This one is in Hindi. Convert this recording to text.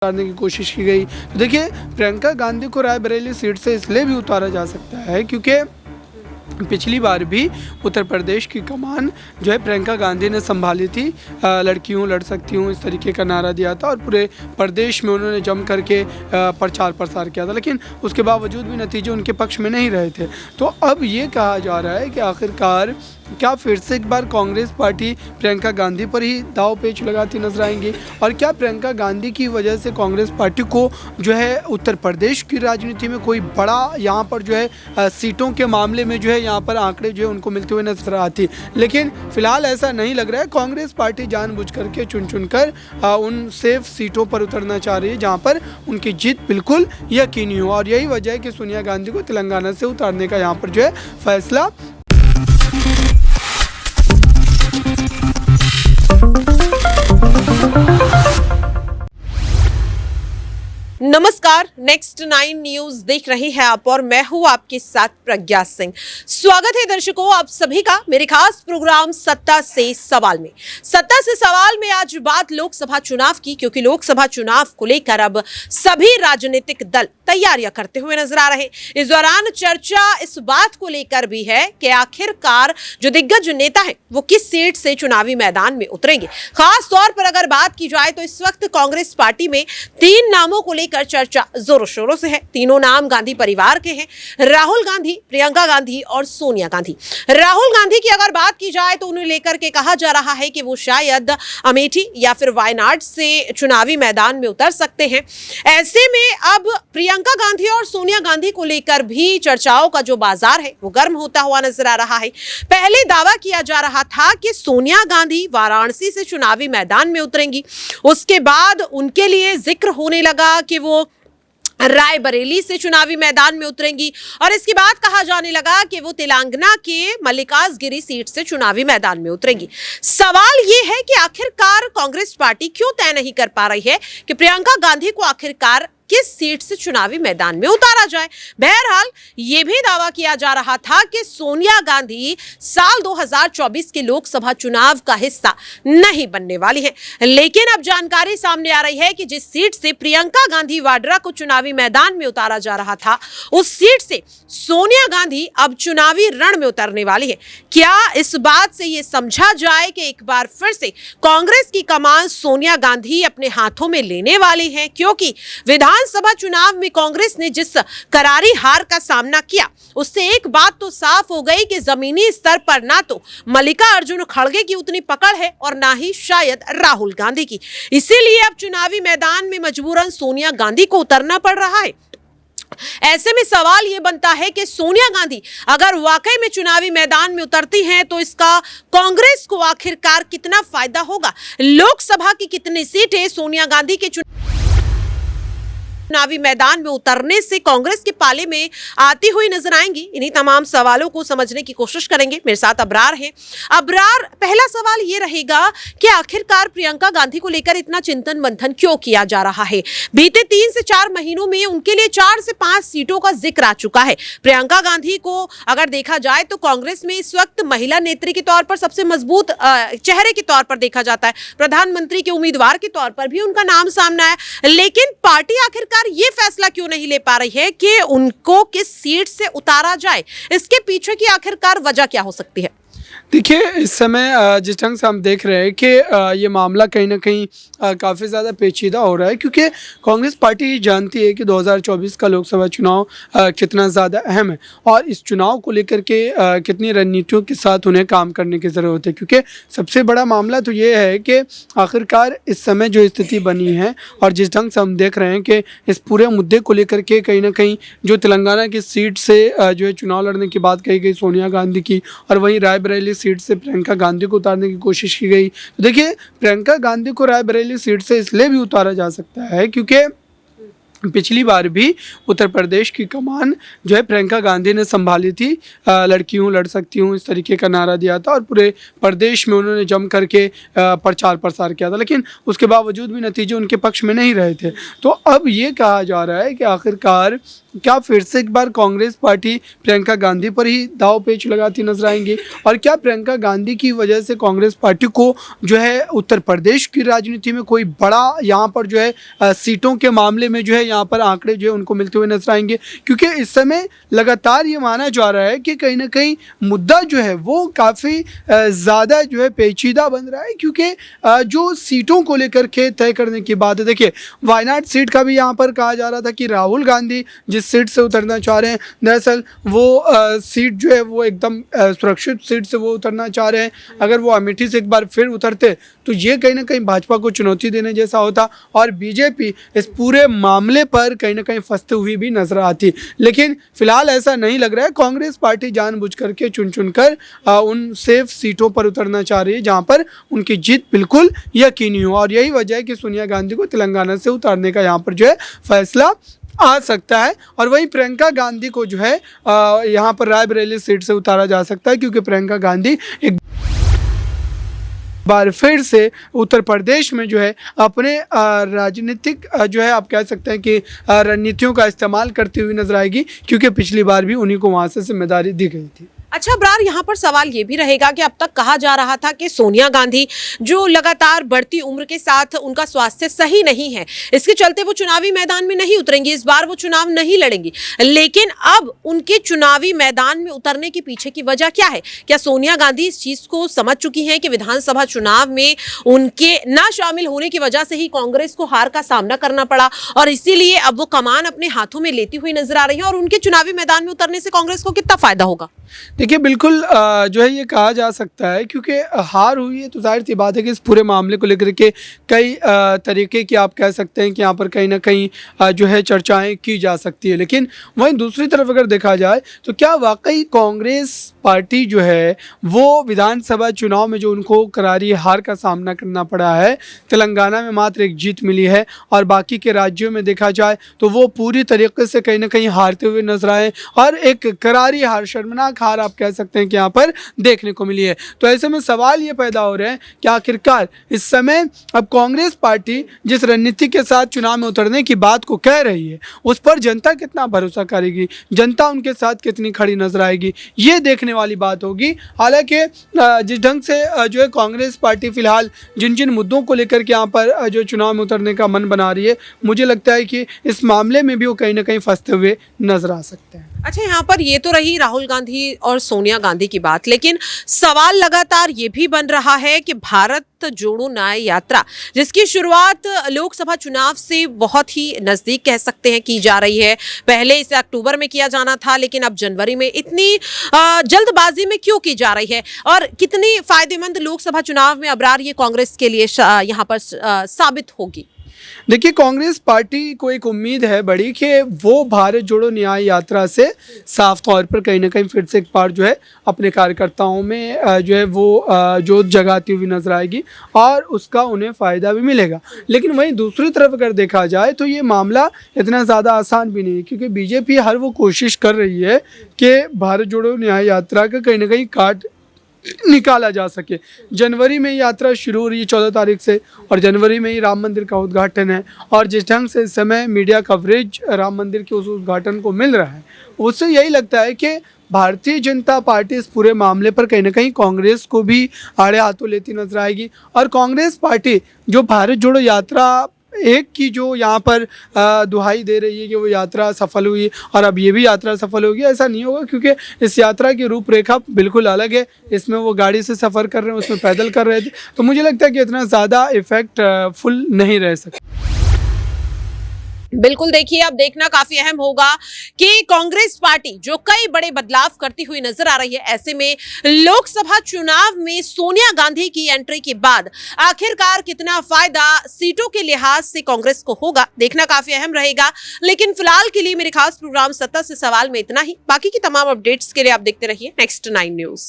उतारने की कोशिश की गई। तो देखिए, प्रियंका गांधी को रायबरेली सीट से इसलिए भी उतारा जा सकता है क्योंकि पिछली बार भी उत्तर प्रदेश की कमान जो है प्रियंका गांधी ने संभाली थी। लड़की हूँ, लड़ सकती हूँ, इस तरीके का नारा दिया था और पूरे प्रदेश में उन्होंने जम करके प्रचार प्रसार किया था, लेकिन उसके बावजूद भी नतीजे उनके पक्ष में नहीं रहे थे। तो अब ये कहा जा रहा है कि आखिरकार क्या फिर से एक बार कांग्रेस पार्टी प्रियंका गांधी पर ही दाव पेच लगाती नजर आएंगी, और क्या प्रियंका गांधी की वजह से कांग्रेस पार्टी को जो है उत्तर प्रदेश की राजनीति में कोई बड़ा यहाँ पर जो है सीटों के मामले में जो है यहाँ पर आंकड़े जो है उनको मिलते हुए नजर आती। लेकिन फिलहाल ऐसा नहीं लग रहा है। कांग्रेस पार्टी जानबूझ करके चुन कर उन सेफ सीटों पर उतरना चाह रही है जहाँ पर उनकी जीत बिल्कुल यकीनी हो, और यही वजह है कि सोनिया गांधी को तेलंगाना से उतारने का यहाँ पर जो है फैसला नमस्कार, नेक्स्ट 9 न्यूज देख रहे हैं आप और मैं हूं आपके साथ प्रज्ञा सिंह। स्वागत है दर्शकों आप सभी का मेरे खास प्रोग्राम सत्ता से सवाल में। सत्ता से सवाल में आज बात लोकसभा चुनाव की, क्योंकि लोकसभा चुनाव को लेकर अब सभी राजनीतिक दल तैयारियां करते हुए नजर आ रहे। इस दौरान चर्चा इस बात को लेकर भी है कि आखिरकार जो दिग्गज नेता है वो किस सीट से चुनावी मैदान में उतरेंगे। खास तौर पर अगर बात की जाए तो इस वक्त कांग्रेस पार्टी में 3 नामों को लेकर चर्चा जोरों शोरों से है। तीनों नाम गांधी परिवार के हैं, राहुल गांधी, प्रियंका गांधी और सोनिया गांधी। राहुल गांधी की अगर बात की जाए तो उन्हें लेकर के कहा जा रहा है कि वो शायद अमेठी या फिर वायनाड से चुनावी मैदान में उतर सकते हैं। ऐसे में अब प्रियंका गांधी और सोनिया गांधी को लेकर भी चर्चाओं का जो बाजार है वो गर्म होता हुआ नजर आ रहा है। पहले दावा किया जा रहा था कि सोनिया गांधी वाराणसी से चुनावी मैदान में उतरेंगी, उसके बाद उनके लिए जिक्र होने लगा कि वो रायबरेली से चुनावी मैदान में उतरेंगी, और इसके बाद कहा जाने लगा कि वो तेलंगाना के मल्लिकार्जुगिरी सीट से चुनावी मैदान में उतरेंगी। सवाल ये है कि आखिरकार कांग्रेस पार्टी क्यों तय नहीं कर पा रही है कि प्रियंका गांधी को आखिरकार किस सीट से चुनावी मैदान में उतारा जाए। बहरहाल ये भी दावा किया जा रहा था कि सोनिया गांधी साल 2024 के लोकसभा चुनाव का हिस्सा नहीं बनने वाली है, लेकिन अब जानकारी सामने आ रही है कि जिस सीट से प्रियंका गांधी वाड्रा को चुनावी मैदान में उतारा जा रहा था उस सीट से सोनिया गांधी अब चुनावी रण में उतरने वाली है। क्या इस बात से यह समझा जाए कि एक बार फिर से कांग्रेस की कमान सोनिया गांधी अपने हाथों में लेने वाली है, क्योंकि विधानसभा चुनाव में कांग्रेस ने जिस करारी हार का सामना किया उससे एक बात तो साफ हो गई कि जमीनी स्तर पर ना तो मल्लिकार्जुन खड़गे की उतनी पकड़ है और ना ही शायद राहुल गांधी की। इसीलिए अब चुनावी मैदान में मजबूरन सोनिया गांधी को उतरना पड़ रहा है। ऐसे में सवाल यह बनता है कि सोनिया गांधी अगर वाकई में चुनावी मैदान में उतरती हैं तो इसका कांग्रेस को आखिरकार कितना फायदा होगा। लोकसभा की कितनी सीटें सोनिया गांधी के चुनावी मैदान में उतरने से कांग्रेस के पाले में आती हुई नजर आएंगी। इन्हीं तमाम सवालों को समझने की कोशिश करेंगे। मेरे साथ अबरार हैं। अबरार, पहला सवाल ये रहेगा कि आखिरकार प्रियंका गांधी को लेकर इतना चिंतन मंथन क्यों किया जा रहा है। बीते 3 से 4 महीनों में उनके लिए 4 से 5 सीटों का जिक्र आ चुका है। प्रियंका गांधी को अगर देखा जाए तो कांग्रेस में इस वक्त महिला नेत्री के तौर पर सबसे मजबूत चेहरे के तौर पर देखा जाता है। प्रधानमंत्री के उम्मीदवार के तौर पर भी उनका नाम सामने आया, लेकिन पार्टी आखिरकार ये फैसला क्यों नहीं ले पा रही है कि उनको किस सीट से उतारा जाए। इसके पीछे की आखिरकार वजह क्या हो सकती है? देखिए, इस समय जिस ढंग से हम देख रहे हैं कि ये मामला कहीं ना कहीं काफ़ी ज़्यादा पेचीदा हो रहा है, क्योंकि कांग्रेस पार्टी जानती है कि 2024 का लोकसभा चुनाव कितना ज़्यादा अहम है और इस चुनाव को लेकर के कितनी रणनीतियों के साथ उन्हें काम करने की ज़रूरत है। क्योंकि सबसे बड़ा मामला तो ये है कि आखिरकार इस समय जो स्थिति बनी है और जिस ढंग से हम देख रहे हैं कि इस पूरे मुद्दे को लेकर के कहीं ना कहीं जो तेलंगाना की सीट से जो है चुनाव लड़ने की बात कही गई सोनिया गांधी की, और वहीं रायबरेली सीट से प्रियंका गांधी को उतारने की कोशिश की गई। तो देखिए, प्रियंका गांधी को रायबरेली सीट से इसलिए भी उतारा जा सकता है क्योंकि पिछली बार भी उत्तर प्रदेश की कमान जो है प्रियंका गांधी ने संभाली थी। लड़की हूँ लड़ सकती हूँ इस तरीके का नारा दिया था और पूरे प्रदेश में उन्होंने जम करके प्रचार प्रसार किया था, लेकिन उसके बावजूद भी नतीजे उनके पक्ष में नहीं रहे थे। तो अब ये कहा जा रहा है कि आखिरकार क्या फिर से एक बार कांग्रेस पार्टी प्रियंका गांधी पर ही दाव पेच लगाती नजर आएंगी, और क्या प्रियंका गांधी की वजह से कांग्रेस पार्टी को जो है उत्तर प्रदेश की राजनीति में कोई बड़ा यहाँ पर जो है सीटों के मामले में जो है यहाँ पर आंकड़े जो है उनको मिलते हुए नजर आएंगे? क्योंकि इस समय लगातार ये माना जा रहा है कि कहीं ना कहीं मुद्दा जो है वो काफ़ी ज़्यादा जो है पेचीदा बन रहा है, क्योंकि जो सीटों को लेकर के तय करने की बात है। देखिए, वायनाड सीट का भी यहाँ पर कहा जा रहा था कि राहुल गांधी जिस सीट से उतरना चाह रहे हैं, दरअसल वो सीट जो है वो एकदम सुरक्षित सीट से वो उतरना चाह रहे हैं। अगर वो अमेठी से एक बार फिर उतरते तो ये कहीं ना कहीं भाजपा को चुनौती देने जैसा होता और बीजेपी इस पूरे मामले पर कहीं ना कहीं फंसते हुए भी नजर आती। लेकिन फिलहाल ऐसा नहीं लग रहा है। कांग्रेस पार्टी जानबूझ करके चुन कर उन सेफ सीटों पर उतरना चाह रही है जहां पर उनकी जीत बिल्कुल यकीनी हो, और यही वजह है कि सोनिया गांधी को तेलंगाना से उतारने का यहाँ पर जो है फैसला आ सकता है। और वहीं प्रियंका गांधी को जो है यहाँ पर रायबरेली सीट से उतारा जा सकता है, क्योंकि प्रियंका गांधी एक बार फिर से उत्तर प्रदेश में जो है अपने राजनीतिक जो है आप कह सकते हैं कि रणनीतियों का इस्तेमाल करती हुई नजर आएगी, क्योंकि पिछली बार भी उन्हीं को वहां से जिम्मेदारी दी गई थी। अच्छा अब्रार, यहाँ पर सवाल ये भी रहेगा कि अब तक कहा जा रहा था कि सोनिया गांधी जो लगातार बढ़ती उम्र के साथ उनका स्वास्थ्य सही नहीं है, इसके चलते वो चुनावी मैदान में नहीं उतरेंगी, इस बार वो चुनाव नहीं लड़ेंगी। लेकिन अब उनके चुनावी मैदान में उतरने के पीछे की वजह क्या है? क्या सोनिया गांधी इस चीज को समझ चुकी हैं कि विधानसभा चुनाव में उनके ना शामिल होने की वजह से ही कांग्रेस को हार का सामना करना पड़ा और इसीलिए अब वो कमान अपने हाथों में लेती हुई नजर आ रही है, और उनके चुनावी मैदान में उतरने से कांग्रेस को कितना फायदा होगा? देखिए, बिल्कुल जो है ये कहा जा सकता है, क्योंकि हार हुई है तो जाहिर सी बात है कि इस पूरे मामले को लेकर के कई तरीके की आप कह सकते हैं कि यहाँ पर कहीं ना कहीं जो है चर्चाएं की जा सकती है। लेकिन वहीं दूसरी तरफ अगर देखा जाए तो क्या वाकई कांग्रेस पार्टी जो है वो विधानसभा चुनाव में जो उनको करारी हार का सामना करना पड़ा है, तेलंगाना में मात्र एक जीत मिली है और बाकी के राज्यों में देखा जाए तो वो पूरी तरीके से कहीं ना कहीं हारते हुए नजर आए और एक करारी हार, शर्मनाक हार आप कह सकते हैं कि यहाँ पर देखने को मिली है। तो ऐसे में सवाल ये पैदा हो रहे हैं कि आखिरकार इस समय अब कांग्रेस पार्टी जिस रणनीति के साथ चुनाव में उतरने की बात को कह रही है उस पर जनता कितना भरोसा करेगी, जनता उनके साथ कितनी खड़ी नजर आएगी, ये देखने वाली बात होगी। हालांकि जिस ढंग से जो है कांग्रेस पार्टी फिलहाल जिन जिन मुद्दों को लेकर के यहाँ पर जो चुनाव में उतरने का मन बना रही है, मुझे लगता है कि इस मामले में भी वो कहीं ना कहीं फंसते हुए नजर आ सकते हैं। अच्छा, यहाँ पर ये तो रही राहुल गांधी और सोनिया गांधी की बात, लेकिन सवाल लगातार ये भी बन रहा है कि भारत जोड़ो न्याय यात्रा जिसकी शुरुआत लोकसभा चुनाव से बहुत ही नजदीक कह सकते हैं की जा रही है। पहले इसे अक्टूबर में किया जाना था, लेकिन अब जनवरी में इतनी जल्दबाजी में क्यों की जा रही है और कितनी फायदेमंद लोकसभा चुनाव में अब्रार ये कांग्रेस के लिए यहाँ पर साबित होगी? देखिए, कांग्रेस पार्टी को एक उम्मीद है बड़ी कि वो भारत जोड़ो न्याय यात्रा से साफ तौर पर कहीं ना कहीं फिर से एक बार जो है अपने कार्यकर्ताओं में जो है वो जोत जगाती हुई नजर आएगी और उसका उन्हें फ़ायदा भी मिलेगा। लेकिन वहीं दूसरी तरफ अगर देखा जाए तो ये मामला इतना ज़्यादा आसान भी नहीं है, क्योंकि बीजेपी हर वो कोशिश कर रही है कि भारत जोड़ो न्याय यात्रा का कहीं ना कहीं काट निकाला जा सके। जनवरी में यात्रा शुरू हो रही है 14 तारीख से और जनवरी में ही राम मंदिर का उद्घाटन है, और जिस ढंग से इस समय मीडिया कवरेज राम मंदिर के उस उद्घाटन को मिल रहा है उससे यही लगता है कि भारतीय जनता पार्टी इस पूरे मामले पर कहीं ना कहीं कांग्रेस को भी आड़े हाथों लेती नजर आएगी। और कांग्रेस पार्टी जो भारत जोड़ो यात्रा एक की जो यहाँ पर दुहाई दे रही है कि वो यात्रा सफल हुई और अब ये भी यात्रा सफल होगी, ऐसा नहीं होगा, क्योंकि इस यात्रा की रूपरेखा बिल्कुल अलग है। इसमें वो गाड़ी से सफ़र कर रहे हैं, उसमें पैदल कर रहे थे, तो मुझे लगता है कि इतना ज़्यादा इफेक्टफुल नहीं रह सकता। बिल्कुल, देखिए अब देखना काफी अहम होगा कि कांग्रेस पार्टी जो कई बड़े बदलाव करती हुई नजर आ रही है, ऐसे में लोकसभा चुनाव में सोनिया गांधी की एंट्री के बाद आखिरकार कितना फायदा सीटों के लिहाज से कांग्रेस को होगा, देखना काफी अहम रहेगा। लेकिन फिलहाल के लिए मेरे खास प्रोग्राम 7 से सवाल में इतना ही। बाकी की तमाम अपडेट्स के लिए आप देखते रहिए नेक्स्ट 9 न्यूज।